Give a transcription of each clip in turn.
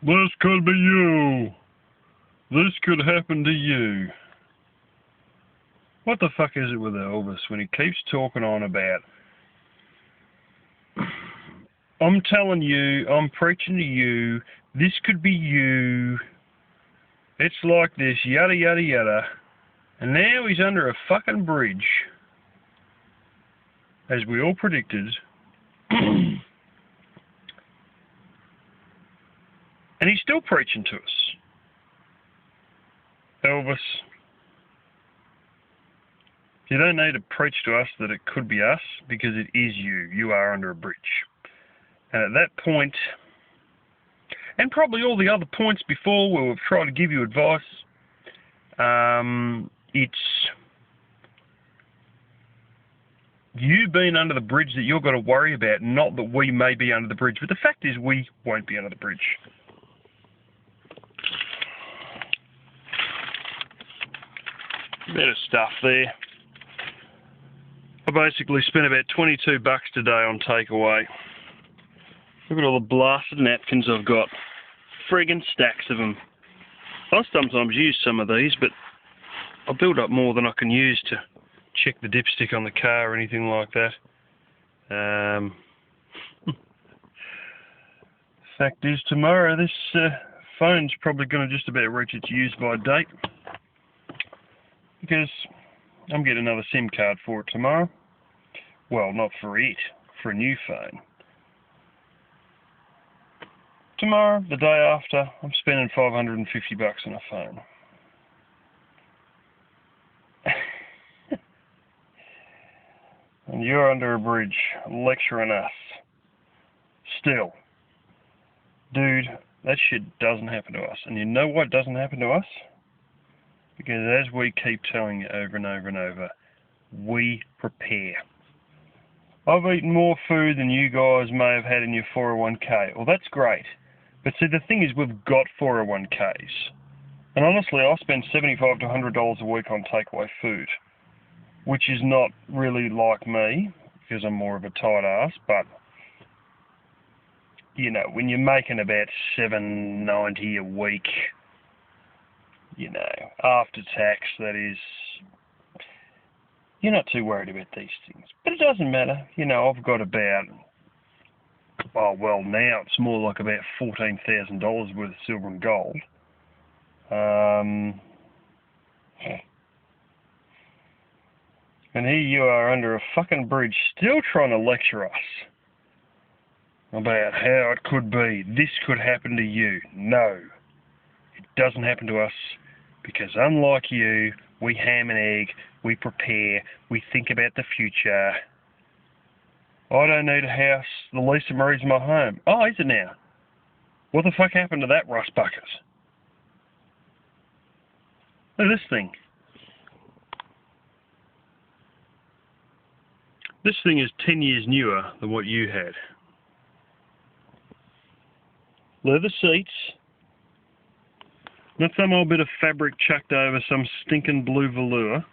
This could be you. This could happen to you. What the fuck is it with Elvis when he keeps talking on about, I'm telling you, I'm preaching to you, this could be you, it's like this, yada yada yada, and now he's under a fucking bridge, as we all predicted, and he's still preaching to us. Elvis, you don't need to preach to us that it could be us, because it is you. You are under a bridge. And at that point, and probably all the other points before where we've tried to give you advice, it's you being under the bridge that you've got to worry about, not that we may be under the bridge. But the fact is, we won't be under the bridge. Bit of stuff there. I basically spent about $22 today on takeaway. Look at all the blasted napkins I've got. Friggin' stacks of them. I sometimes use some of these, but I build up more than I can use to check the dipstick on the car or anything like that. Fact is, tomorrow this phone's probably going to just about reach its use-by date, because I'm getting another SIM card for it tomorrow. Well, not for it, for a new phone. Tomorrow, the day after, I'm spending $550 on a phone. And you're under a bridge, lecturing us. Still. Dude, that shit doesn't happen to us. And you know what doesn't happen to us? Because as we keep telling you over and over and over, we prepare. I've eaten more food than you guys may have had in your 401k. Well, that's great. But see, the thing is, we've got 401ks. And honestly, I spend $75 to $100 a week on takeaway food, which is not really like me, because I'm more of a tight ass, but, you know, when you're making about $7.90 a week, you know, after tax, that is, you're not too worried about these things. But it doesn't matter. You know, I've got about, oh, well, now it's more like about $14,000 worth of silver and gold. And here you are under a fucking bridge, still trying to lecture us about how it could be. This could happen to you. No, it doesn't happen to us, because unlike you, we ham and egg, we prepare, we think about the future. I don't need a house. The Lisa Marie's my home. Oh, is it now? What the fuck happened to that rust bucket? Look at this thing. This thing is 10 years newer than what you had. Leather seats. Not some old bit of fabric chucked over some stinking blue velour.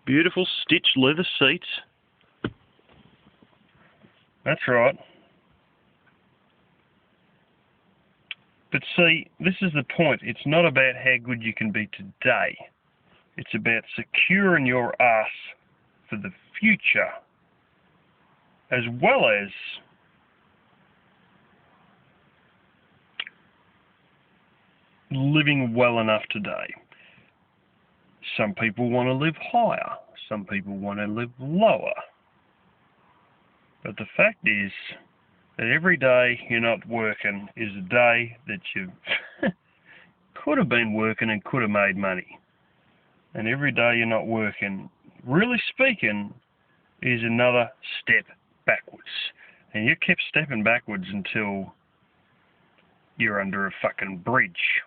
Beautiful stitched leather seats. That's right. But see, this is the point. It's not about how good you can be today. It's about securing your ass for the future, as well as living well enough today. Some people want to live higher. Some people want to live lower. But the fact is that every day you're not working is a day that you could have been working and could have made money. And every day you're not working, really speaking, is another step backwards. And you kept stepping backwards until you're under a fucking bridge.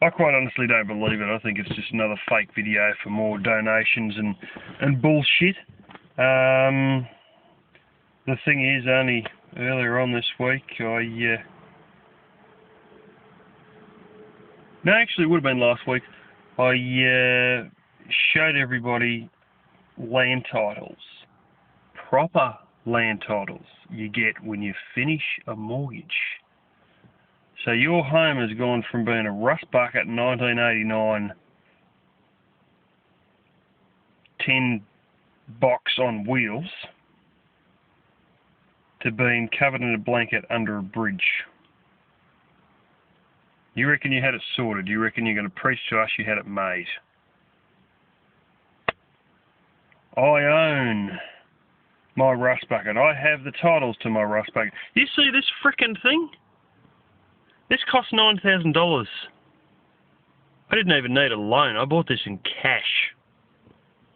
I quite honestly don't believe it. I think it's just another fake video for more donations and bullshit. The thing is, only earlier on this week, no, actually it would have been last week, I showed everybody land titles, proper land titles, you get when you finish a mortgage. So your home has gone from being a rust bucket 1989 tin box on wheels to being covered in a blanket under a bridge. You reckon you had it sorted? You reckon you're going to preach to us you had it made? I own my rust bucket. I have the titles to my rust bucket. You see this frickin' thing? This cost $9,000. I didn't even need a loan. I bought this in cash.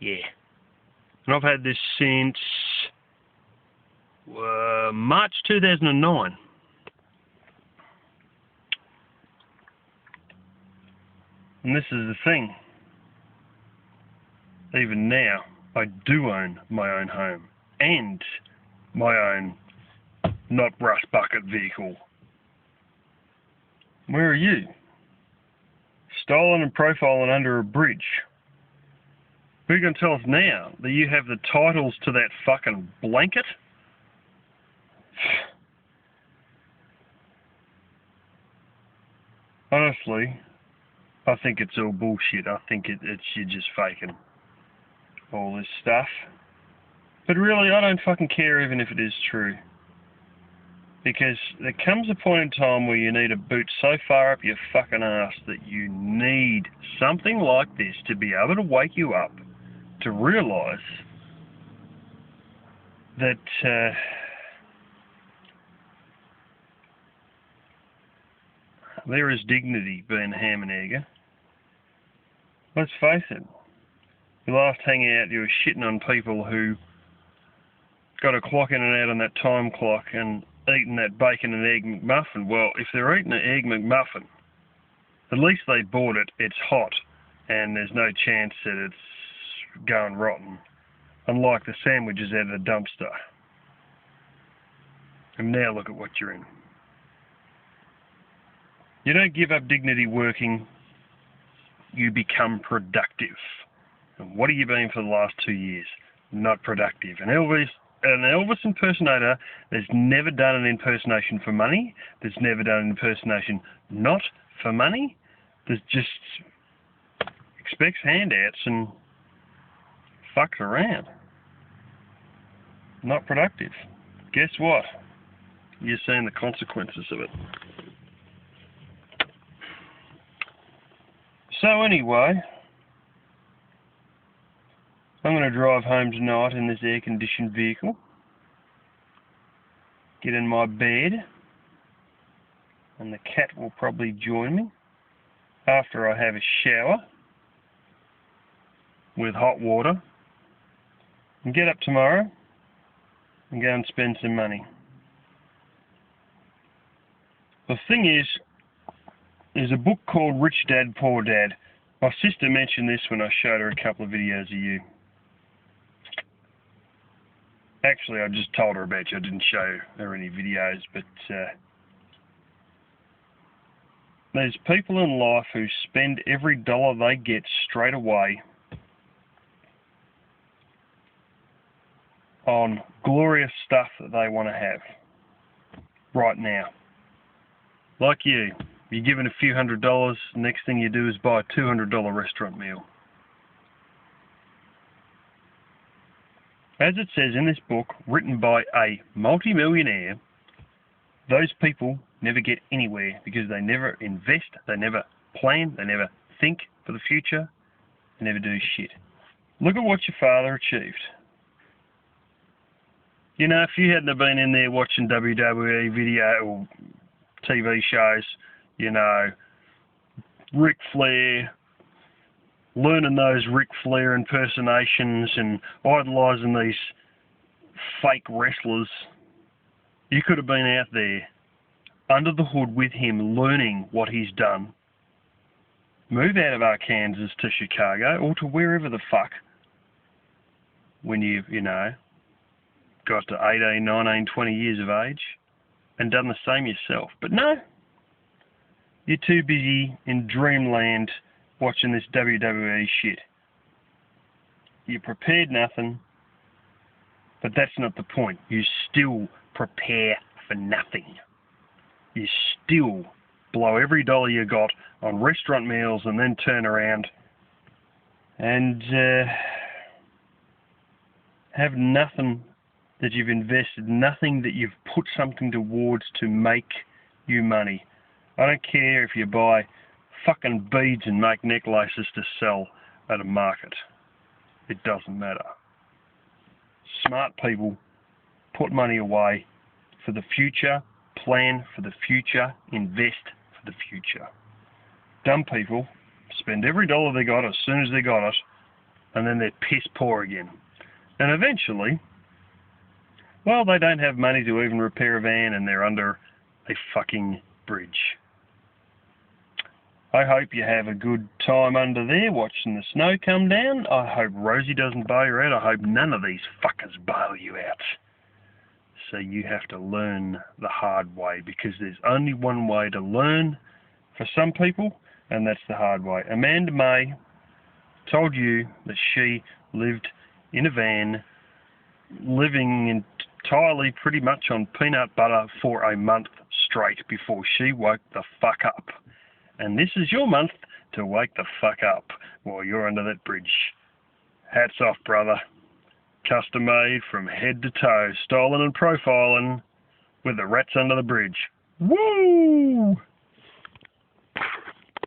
Yeah. And I've had this since March 2009. And this is the thing. Even now, I do own my own home and my own not rust bucket vehicle. Where are you? Stylin and profiling under a bridge. Who are you going to tell us now that you have the titles to that fucking blanket? Honestly, I think it's all bullshit. I think it's you're just faking all this stuff. But really, I don't fucking care even if it is true. Because there comes a point in time where you need a boot so far up your fucking ass that you need something like this to be able to wake you up to realise that there is dignity being a ham and egger. Let's face it. You last hang out, you were shitting on people who got a clock in and out on that time clock and eating that bacon and egg McMuffin. Well, if they're eating an egg McMuffin, at least they bought it, it's hot, and there's no chance that it's going rotten, unlike the sandwiches out of the dumpster. And now look at what you're in. You don't give up dignity working, you become productive. And what have you been for the last 2 years? Not productive. And an Elvis impersonator that's never done an impersonation for money, that's never done an impersonation not for money, that just expects handouts and fucks around. Not productive. Guess what? You're seeing the consequences of it. So anyway, I'm going to drive home tonight in this air-conditioned vehicle, get in my bed, and the cat will probably join me after I have a shower with hot water, and get up tomorrow and go and spend some money. The thing is, there's a book called Rich Dad, Poor Dad. My sister mentioned this when I showed her a couple of videos of you. Actually, I just told her about you. I didn't show her any videos, but there's people in life who spend every dollar they get straight away on glorious stuff that they want to have right now. Like you. You're given a few $100s, the next thing you do is buy a $200 restaurant meal. As it says in this book, written by a multi-millionaire, those people never get anywhere because they never invest, they never plan, they never think for the future, they never do shit. Look at what your father achieved. You know, if you hadn't have been in there watching WWE video or TV shows, you know, Ric Flair, learning those Ric Flair impersonations and idolising these fake wrestlers, you could have been out there under the hood with him learning what he's done. Move out of Arkansas to Chicago or to wherever the fuck when you know, got to 18, 19, 20 years of age and done the same yourself. But no. You're too busy in dreamland watching this WWE shit. you prepared nothing, but that's not the point. You still prepare for nothing. You still blow every dollar you got on restaurant meals and then turn around and have nothing that you've invested, nothing that you've put something towards to make you money. I don't care if you buy fucking beads and make necklaces to sell at a market. It doesn't matter. Smart people put money away for the future, plan for the future, invest for the future. Dumb people spend every dollar they got as soon as they got it, and then they're piss poor again. And eventually, well, they don't have money to even repair a van and they're under a fucking bridge. I hope you have a good time under there watching the snow come down. I hope Rosie doesn't bail you out. I hope none of these fuckers bail you out. So you have to learn the hard way, because there's only one way to learn for some people, and that's the hard way. Amanda May told you that she lived in a van, living entirely pretty much on peanut butter for a month straight before she woke the fuck up. And this is your month to wake the fuck up while you're under that bridge. Hats off, brother. Custom made from head to toe, stylin and profilin with the rats under the bridge. Woo!